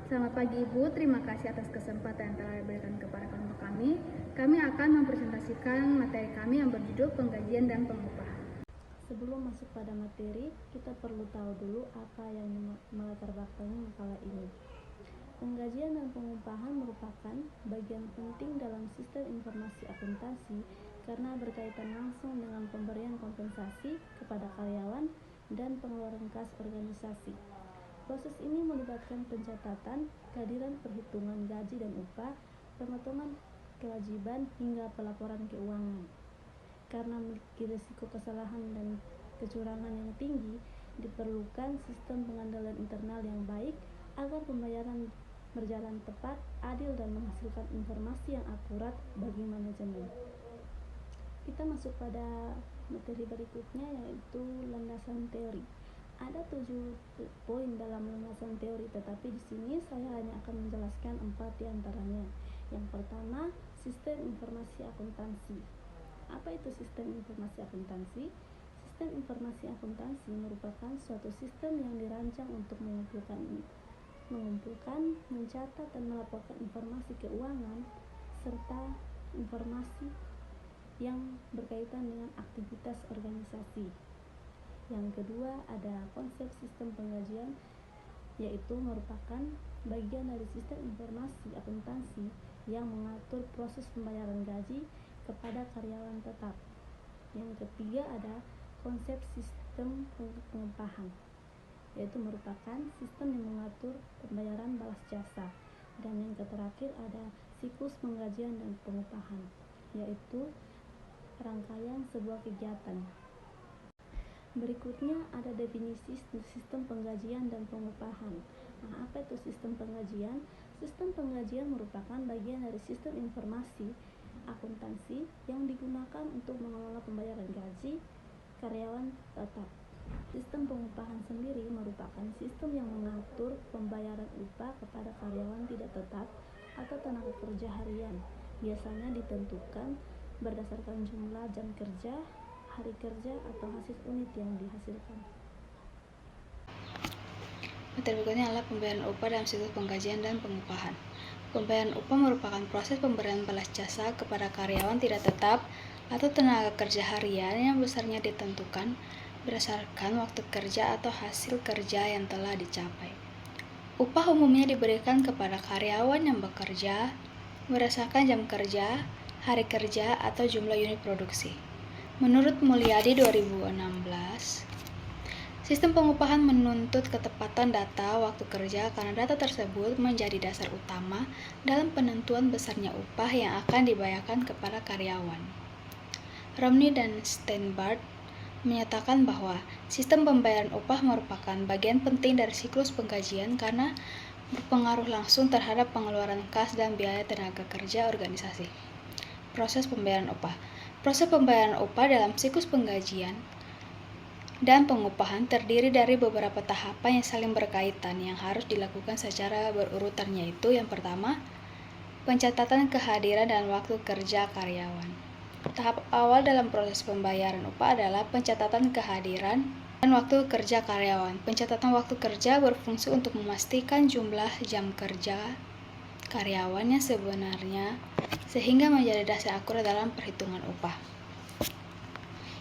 Selamat pagi Ibu, terima kasih atas kesempatan yang telah diberikan kepada kelompok kami. Kami akan mempresentasikan materi kami yang berjudul penggajian dan pengupahan. Sebelum masuk pada materi, kita perlu tahu dulu apa yang melatar belakang makalah ini. Penggajian dan pengupahan merupakan bagian penting dalam sistem informasi akuntansi karena berkaitan langsung dengan pemberian kompensasi kepada karyawan dan pengeluaran kas organisasi. Proses ini melibatkan pencatatan, kehadiran perhitungan gaji dan upah, pemotongan kewajiban hingga pelaporan keuangan. Karena memiliki risiko kesalahan dan kecurangan yang tinggi, diperlukan sistem pengendalian internal yang baik agar pembayaran berjalan tepat, adil, dan menghasilkan informasi yang akurat bagi manajemen. Kita masuk pada materi berikutnya, yaitu landasan teori. Ada 7 poin dalam landasan teori, tetapi di sini saya hanya akan menjelaskan 4 diantaranya. Yang pertama, sistem informasi akuntansi. Apa itu sistem informasi akuntansi? Sistem informasi akuntansi merupakan suatu sistem yang dirancang untuk mengumpulkan, mencatat, dan melaporkan informasi keuangan serta informasi yang berkaitan dengan aktivitas organisasi. Yang kedua, ada konsep sistem penggajian, yaitu merupakan bagian dari sistem informasi akuntansi yang mengatur proses pembayaran gaji kepada karyawan tetap. Yang ketiga, ada konsep sistem pengupahan, yaitu merupakan sistem yang mengatur pembayaran balas jasa. Dan yang terakhir ada siklus penggajian dan pengupahan, yaitu rangkaian sebuah kegiatan. Berikutnya ada definisi sistem penggajian dan pengupahan. Apa itu sistem penggajian? Sistem penggajian merupakan bagian dari sistem informasi akuntansi yang digunakan untuk mengelola pembayaran gaji karyawan tetap. Sistem pengupahan sendiri merupakan sistem yang mengatur pembayaran upah kepada karyawan tidak tetap atau tenaga kerja harian. Biasanya ditentukan berdasarkan jumlah jam kerja, hari kerja, atau hasil unit yang dihasilkan. Materi berikutnya adalah pembayaran upah dalam siklus penggajian dan pengupahan. Pembayaran upah merupakan proses pemberian balas jasa kepada karyawan tidak tetap atau tenaga kerja harian yang besarnya ditentukan berdasarkan waktu kerja atau hasil kerja yang telah dicapai. Upah umumnya diberikan kepada karyawan yang bekerja berdasarkan jam kerja, hari kerja, atau jumlah unit produksi. Menurut Mulyadi 2016, sistem pengupahan menuntut ketepatan data waktu kerja karena data tersebut menjadi dasar utama dalam penentuan besarnya upah yang akan dibayarkan kepada karyawan. Romney dan Steinbart menyatakan bahwa sistem pembayaran upah merupakan bagian penting dari siklus penggajian karena berpengaruh langsung terhadap pengeluaran kas dan biaya tenaga kerja organisasi. Proses pembayaran upah. Proses pembayaran upah dalam siklus penggajian dan pengupahan terdiri dari beberapa tahapan yang saling berkaitan yang harus dilakukan secara berurutan, yaitu yang pertama, pencatatan kehadiran dan waktu kerja karyawan. Tahap awal dalam proses pembayaran upah adalah pencatatan kehadiran dan waktu kerja karyawan. Pencatatan waktu kerja berfungsi untuk memastikan jumlah jam kerja karyawan yang sebenarnya sehingga menjadi dasar akurat dalam perhitungan upah.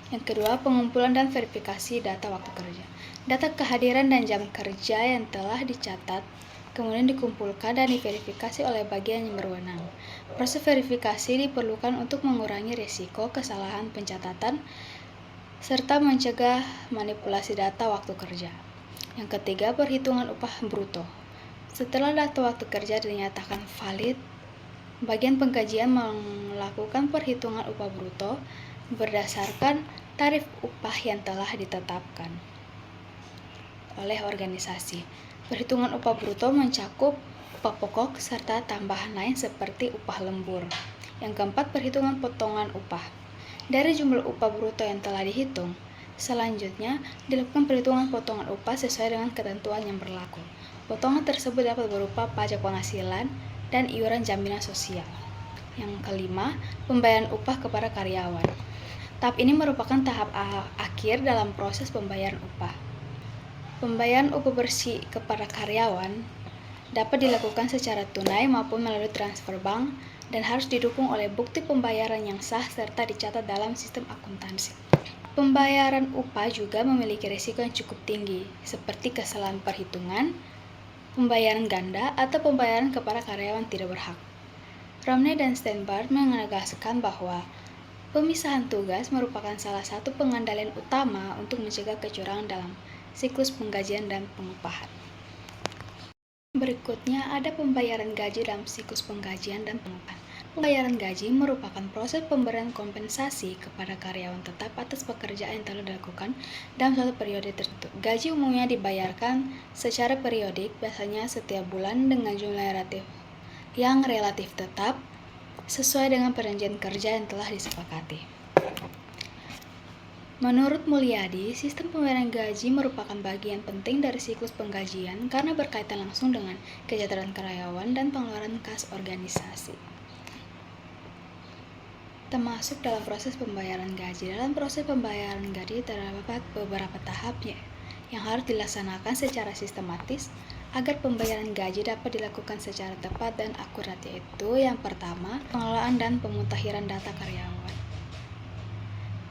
Yang kedua, pengumpulan dan verifikasi data waktu kerja. Data kehadiran dan jam kerja yang telah dicatat kemudian dikumpulkan dan diverifikasi oleh bagian yang berwenang. Proses verifikasi diperlukan untuk mengurangi risiko kesalahan pencatatan serta mencegah manipulasi data waktu kerja. Yang ketiga, perhitungan upah bruto. Setelah data waktu kerja dinyatakan valid, bagian pengkajian melakukan perhitungan upah bruto berdasarkan tarif upah yang telah ditetapkan oleh organisasi. Perhitungan upah bruto mencakup upah pokok serta tambahan lain seperti upah lembur. Yang keempat, perhitungan potongan upah. Dari jumlah upah bruto yang telah dihitung, selanjutnya dilakukan perhitungan potongan upah sesuai dengan ketentuan yang berlaku. Potongan tersebut dapat berupa pajak penghasilan dan iuran jaminan sosial. Yang kelima, pembayaran upah kepada karyawan. Tahap ini merupakan tahap akhir dalam proses pembayaran upah. Pembayaran upah bersih kepada karyawan dapat dilakukan secara tunai maupun melalui transfer bank dan harus didukung oleh bukti pembayaran yang sah serta dicatat dalam sistem akuntansi. Pembayaran upah juga memiliki risiko yang cukup tinggi, seperti kesalahan perhitungan, pembayaran ganda, atau pembayaran kepada karyawan tidak berhak. Romney dan Steinbart menegaskan bahwa pemisahan tugas merupakan salah satu pengendalian utama untuk mencegah kecurangan dalam siklus penggajian dan pengupahan. Berikutnya ada pembayaran gaji dalam siklus penggajian dan pengupahan. Pembayaran gaji merupakan proses pemberian kompensasi kepada karyawan tetap atas pekerjaan yang telah dilakukan dalam suatu periode tertentu. Gaji umumnya dibayarkan secara periodik, biasanya setiap bulan dengan jumlah yang relatif tetap, sesuai dengan perjanjian kerja yang telah disepakati. Menurut Mulyadi, sistem pembayaran gaji merupakan bagian penting dari siklus penggajian karena berkaitan langsung dengan kesejahteraan karyawan dan pengeluaran kas organisasi. Termasuk dalam proses pembayaran gaji. Dalam proses pembayaran gaji terdapat beberapa tahapnya yang harus dilaksanakan secara sistematis agar pembayaran gaji dapat dilakukan secara tepat dan akurat, yaitu yang pertama, pengelolaan dan pemutahiran data karyawan.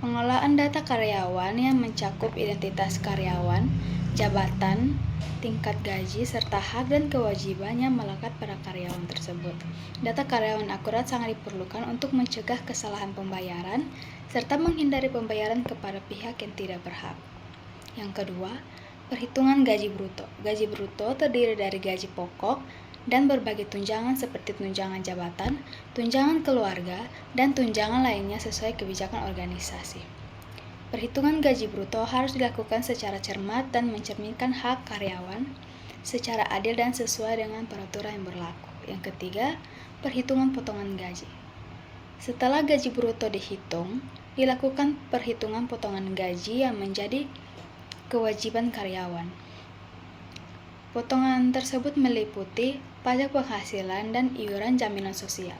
Pengelolaan data karyawan yang mencakup identitas karyawan, jabatan, tingkat gaji, serta hak dan kewajiban yang melekat pada karyawan tersebut. Data karyawan akurat sangat diperlukan untuk mencegah kesalahan pembayaran, serta menghindari pembayaran kepada pihak yang tidak berhak. Yang kedua, perhitungan gaji bruto. Gaji bruto terdiri dari gaji pokok dan berbagai tunjangan seperti tunjangan jabatan, tunjangan keluarga, dan tunjangan lainnya sesuai kebijakan organisasi. Perhitungan gaji bruto harus dilakukan secara cermat dan mencerminkan hak karyawan secara adil dan sesuai dengan peraturan yang berlaku. Yang ketiga, perhitungan potongan gaji. Setelah gaji bruto dihitung, dilakukan perhitungan potongan gaji yang menjadi kewajiban karyawan. Potongan tersebut meliputi pajak penghasilan dan iuran jaminan sosial.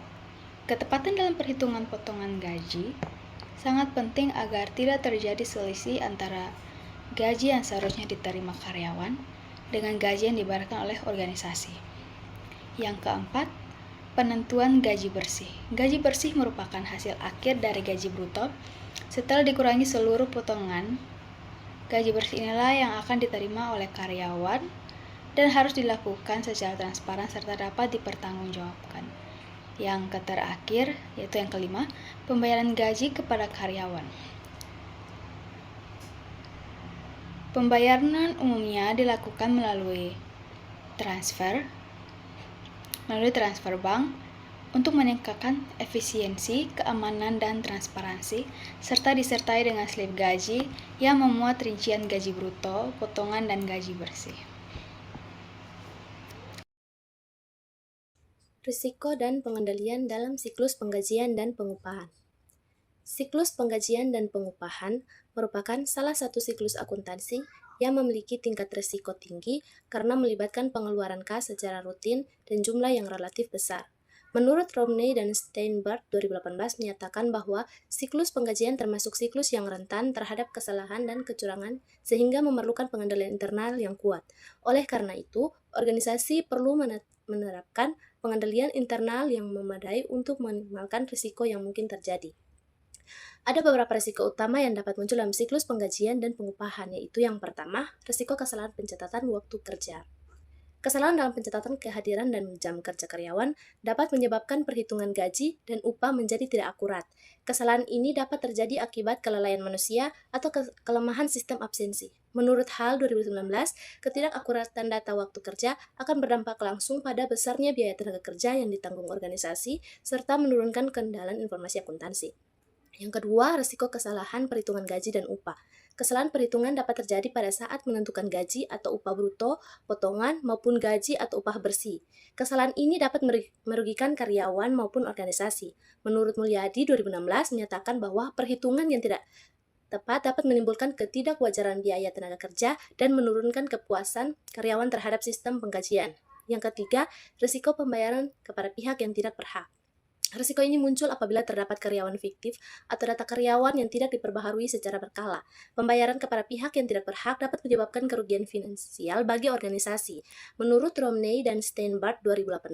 Ketepatan dalam perhitungan potongan gaji sangat penting agar tidak terjadi selisih antara gaji yang seharusnya diterima karyawan dengan gaji yang dibayarkan oleh organisasi. Yang keempat, penentuan gaji bersih. Gaji bersih merupakan hasil akhir dari gaji bruto setelah dikurangi seluruh potongan. Gaji bersih inilah yang akan diterima oleh karyawan dan harus dilakukan secara transparan serta dapat dipertanggungjawabkan. Yang terakhir, yaitu yang kelima, pembayaran gaji kepada karyawan. Pembayaran umumnya dilakukan melalui transfer bank untuk meningkatkan efisiensi, keamanan, dan transparansi, serta disertai dengan slip gaji yang memuat rincian gaji bruto, potongan, dan gaji bersih. Risiko dan pengendalian dalam siklus penggajian dan pengupahan. Siklus penggajian dan pengupahan merupakan salah satu siklus akuntansi yang memiliki tingkat risiko tinggi karena melibatkan pengeluaran kas secara rutin dan jumlah yang relatif besar. Menurut Romney dan Steinbart 2018 menyatakan bahwa siklus penggajian termasuk siklus yang rentan terhadap kesalahan dan kecurangan sehingga memerlukan pengendalian internal yang kuat. Oleh karena itu, organisasi perlu menerapkan pengendalian internal yang memadai untuk meminimalkan risiko yang mungkin terjadi. Ada beberapa risiko utama yang dapat muncul dalam siklus penggajian dan pengupahan, yaitu yang pertama, risiko kesalahan pencatatan waktu kerja. Kesalahan dalam pencatatan kehadiran dan jam kerja karyawan dapat menyebabkan perhitungan gaji dan upah menjadi tidak akurat. Kesalahan ini dapat terjadi akibat kelalaian manusia atau kelemahan sistem absensi. Menurut Hall 2019, ketidakakuratan data waktu kerja akan berdampak langsung pada besarnya biaya tenaga kerja yang ditanggung organisasi serta menurunkan kendalian informasi akuntansi. Yang kedua, risiko kesalahan perhitungan gaji dan upah. Kesalahan perhitungan dapat terjadi pada saat menentukan gaji atau upah bruto, potongan, maupun gaji atau upah bersih. Kesalahan ini dapat merugikan karyawan maupun organisasi. Menurut Mulyadi 2016 menyatakan bahwa perhitungan yang tidak tepat dapat menimbulkan ketidakwajaran biaya tenaga kerja dan menurunkan kepuasan karyawan terhadap sistem penggajian. Yang ketiga, risiko pembayaran kepada pihak yang tidak berhak. Risiko ini muncul apabila terdapat karyawan fiktif atau data karyawan yang tidak diperbaharui secara berkala. Pembayaran kepada pihak yang tidak berhak dapat menyebabkan kerugian finansial bagi organisasi. Menurut Romney dan Steinbart 2018,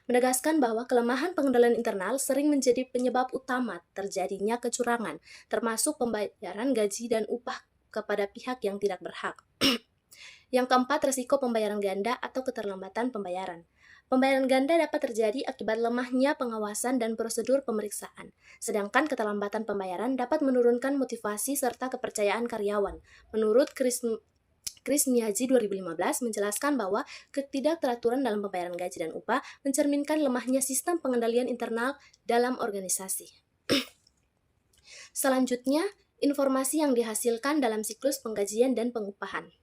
menegaskan bahwa kelemahan pengendalian internal sering menjadi penyebab utama terjadinya kecurangan, termasuk pembayaran gaji dan upah kepada pihak yang tidak berhak. Yang keempat, risiko pembayaran ganda atau keterlambatan pembayaran. Pembayaran ganda dapat terjadi akibat lemahnya pengawasan dan prosedur pemeriksaan, sedangkan keterlambatan pembayaran dapat menurunkan motivasi serta kepercayaan karyawan. Menurut Chris Miyaji 2015 menjelaskan bahwa ketidakteraturan dalam pembayaran gaji dan upah mencerminkan lemahnya sistem pengendalian internal dalam organisasi. Selanjutnya, informasi yang dihasilkan dalam siklus penggajian dan pengupahan.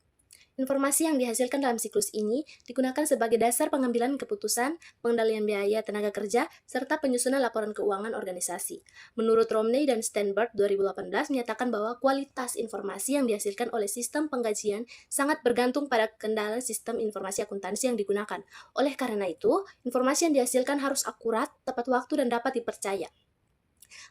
Informasi yang dihasilkan dalam siklus ini digunakan sebagai dasar pengambilan keputusan, pengendalian biaya tenaga kerja, serta penyusunan laporan keuangan organisasi. Menurut Romney dan Steinbart 2018 menyatakan bahwa kualitas informasi yang dihasilkan oleh sistem penggajian sangat bergantung pada kendala sistem informasi akuntansi yang digunakan. Oleh karena itu, informasi yang dihasilkan harus akurat, tepat waktu, dan dapat dipercaya.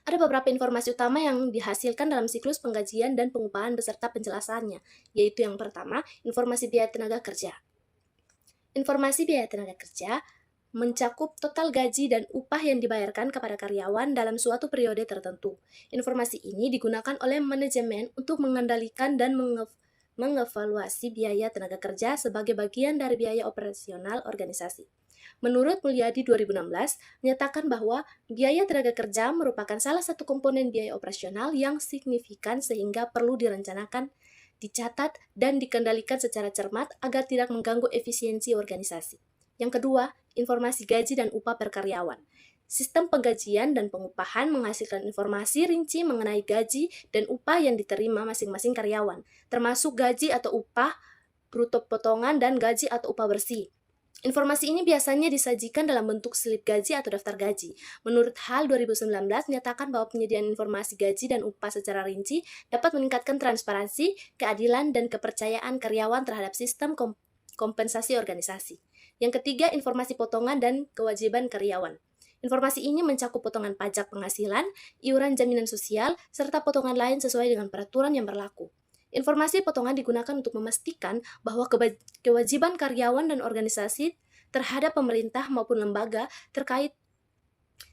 Ada beberapa informasi utama yang dihasilkan dalam siklus penggajian dan pengupahan beserta penjelasannya, yaitu yang pertama, informasi biaya tenaga kerja. Informasi biaya tenaga kerja mencakup total gaji dan upah yang dibayarkan kepada karyawan dalam suatu periode tertentu. Informasi ini digunakan oleh manajemen untuk mengendalikan dan mengevaluasi biaya tenaga kerja sebagai bagian dari biaya operasional organisasi. Menurut Mulyadi 2016, menyatakan bahwa biaya tenaga kerja merupakan salah satu komponen biaya operasional yang signifikan sehingga perlu direncanakan, dicatat, dan dikendalikan secara cermat agar tidak mengganggu efisiensi organisasi. Yang kedua, informasi gaji dan upah per karyawan. Sistem penggajian dan pengupahan menghasilkan informasi rinci mengenai gaji dan upah yang diterima masing-masing karyawan, termasuk gaji atau upah bruto potongan dan gaji atau upah bersih. Informasi ini biasanya disajikan dalam bentuk slip gaji atau daftar gaji. Menurut Hall 2019 menyatakan bahwa penyediaan informasi gaji dan upah secara rinci dapat meningkatkan transparansi, keadilan, dan kepercayaan karyawan terhadap sistem kompensasi organisasi. Yang ketiga, informasi potongan dan kewajiban karyawan. Informasi ini mencakup potongan pajak penghasilan, iuran jaminan sosial, serta potongan lain sesuai dengan peraturan yang berlaku. Informasi potongan digunakan untuk memastikan bahwa kewajiban karyawan dan organisasi terhadap pemerintah maupun lembaga terkait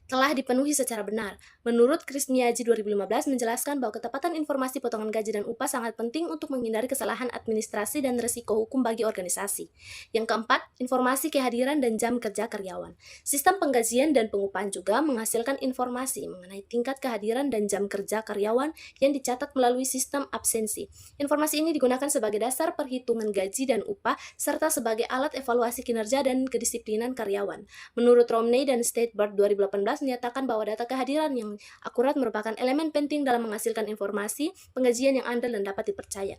telah dipenuhi secara benar. Menurut Chris Miyaji 2015 menjelaskan bahwa ketepatan informasi potongan gaji dan upah sangat penting untuk menghindari kesalahan administrasi dan risiko hukum bagi organisasi. Yang keempat, informasi kehadiran dan jam kerja karyawan. Sistem penggajian dan pengupahan juga menghasilkan informasi mengenai tingkat kehadiran dan jam kerja karyawan yang dicatat melalui sistem absensi. Informasi ini digunakan sebagai dasar perhitungan gaji dan upah serta sebagai alat evaluasi kinerja dan kedisiplinan karyawan. Menurut Romney dan Steinbart 2018 menyatakan bahwa data kehadiran yang akurat merupakan elemen penting dalam menghasilkan informasi penggajian yang andal dan dapat dipercaya.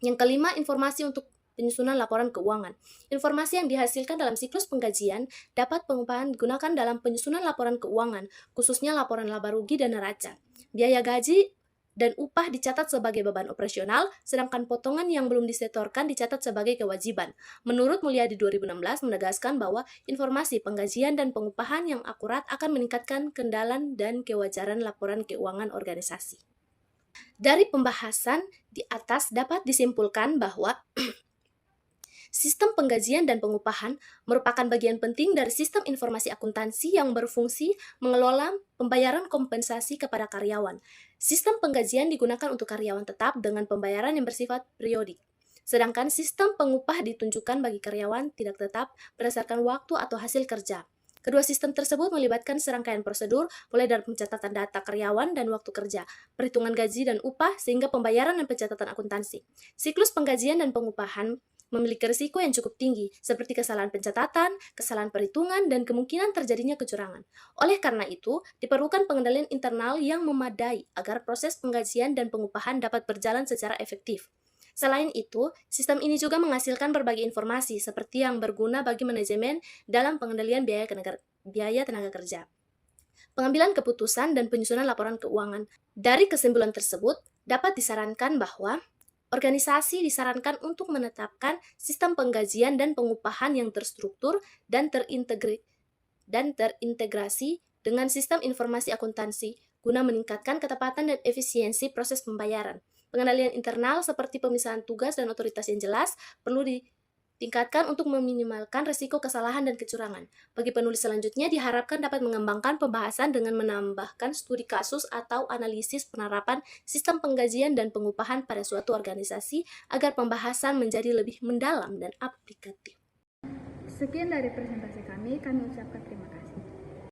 Yang kelima, informasi untuk penyusunan laporan keuangan. Informasi yang dihasilkan dalam siklus penggajian dapat pengupahan digunakan dalam penyusunan laporan keuangan, khususnya laporan laba rugi dan neraca. Biaya gaji dan upah dicatat sebagai beban operasional, sedangkan potongan yang belum disetorkan dicatat sebagai kewajiban. Menurut Mulyadi 2016 menegaskan bahwa informasi penggajian dan pengupahan yang akurat akan meningkatkan kendalan dan kewajaran laporan keuangan organisasi. Dari pembahasan di atas dapat disimpulkan bahwa sistem penggajian dan pengupahan merupakan bagian penting dari sistem informasi akuntansi yang berfungsi mengelola pembayaran kompensasi kepada karyawan. Sistem penggajian digunakan untuk karyawan tetap dengan pembayaran yang bersifat periodik. Sedangkan sistem pengupah ditunjukkan bagi karyawan tidak tetap berdasarkan waktu atau hasil kerja. Kedua sistem tersebut melibatkan serangkaian prosedur, mulai dari pencatatan data karyawan dan waktu kerja, perhitungan gaji dan upah, sehingga pembayaran dan pencatatan akuntansi. Siklus penggajian dan pengupahan memiliki risiko yang cukup tinggi, seperti kesalahan pencatatan, kesalahan perhitungan, dan kemungkinan terjadinya kecurangan. Oleh karena itu, diperlukan pengendalian internal yang memadai agar proses penggajian dan pengupahan dapat berjalan secara efektif. Selain itu, sistem ini juga menghasilkan berbagai informasi seperti yang berguna bagi manajemen dalam pengendalian biaya tenaga kerja, pengambilan keputusan, dan penyusunan laporan keuangan. Dari kesimpulan tersebut, dapat disarankan bahwa organisasi disarankan untuk menetapkan sistem penggajian dan pengupahan yang terstruktur dan terintegrasi dengan sistem informasi akuntansi guna meningkatkan ketepatan dan efisiensi proses pembayaran. Pengendalian internal seperti pemisahan tugas dan otoritas yang jelas perlu ditingkatkan untuk meminimalkan risiko kesalahan dan kecurangan. Bagi penulis selanjutnya diharapkan dapat mengembangkan pembahasan dengan menambahkan studi kasus atau analisis penerapan sistem penggajian dan pengupahan pada suatu organisasi agar pembahasan menjadi lebih mendalam dan aplikatif. Sekian dari presentasi kami ucapkan terima kasih.